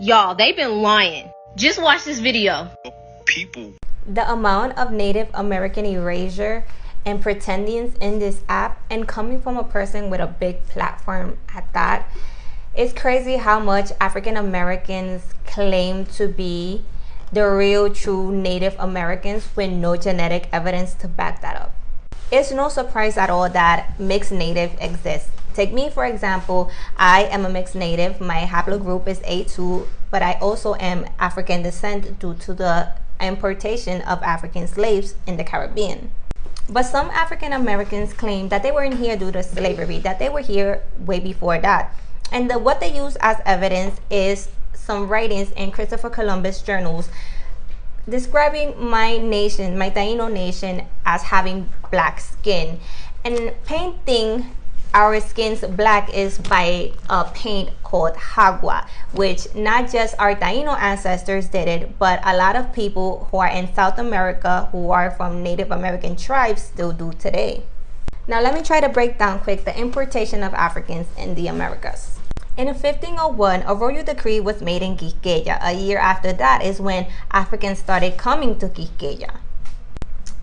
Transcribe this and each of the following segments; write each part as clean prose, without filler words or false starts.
Y'all, they've been lying. Just watch this video. People. The amount of Native American erasure and pretendings in this app, and coming from a person with a big platform at that, it's crazy how much African Americans claim to be the real true Native Americans with no genetic evidence to back that up. It's no surprise at all that mixed native exists. Take me for example. I am a mixed native. My haplogroup is A2, but I also am African descent due to the importation of African slaves in the Caribbean. But some African Americans claim that they weren't here due to slavery, that they were here way before that. And what they use as evidence is some writings in Christopher Columbus journals describing my nation, my Taino nation, as having black skin. And painting our skins black is by a paint called Hagua, which not just our Taino ancestors did it, but a lot of people who are in South America who are from Native American tribes still do today. Now let me try to break down quick the importation of Africans in the Americas. In 1501, a royal decree was made in Quisqueya. A year after that is when Africans started coming to Quisqueya.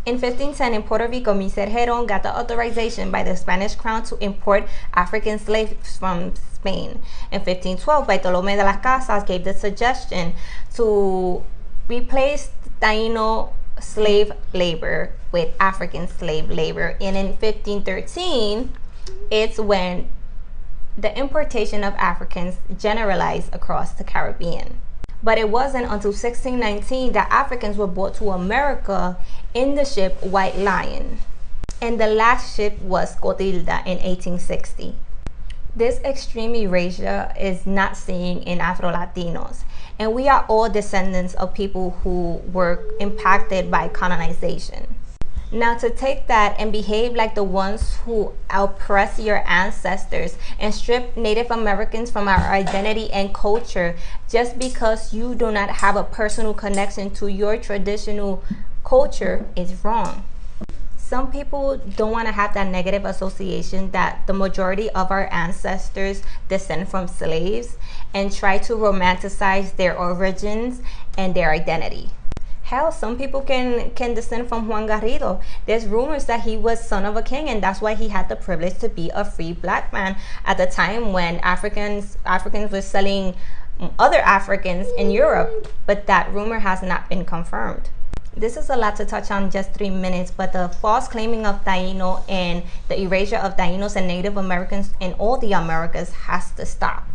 In 1510, in Puerto Rico, Miser Herón got the authorization by the Spanish crown to import African slaves from Spain. In 1512, Bartolomé de las Casas gave the suggestion to replace Taino slave labor with African slave labor. And in 1513, it's when the importation of Africans generalized across the Caribbean. But it wasn't until 1619 that Africans were brought to America in the ship White Lion. And the last ship was Cotilda in 1860. This extreme erasure is not seen in Afro-Latinos. And we are all descendants of people who were impacted by colonization. Now to take that and behave like the ones who oppress your ancestors and strip Native Americans from our identity and culture just because you do not have a personal connection to your traditional culture is wrong. Some people don't want to have that negative association that the majority of our ancestors descend from slaves and try to romanticize their origins and their identity. Hell, some people can descend from Juan Garrido. There's rumors that he was son of a king, and that's why he had the privilege to be a free black man at the time when Africans were selling other Africans in Europe. But that rumor has not been confirmed. This is a lot to touch on just 3 minutes, but the false claiming of Taino and the erasure of Tainos and Native Americans in all the Americas has to stop.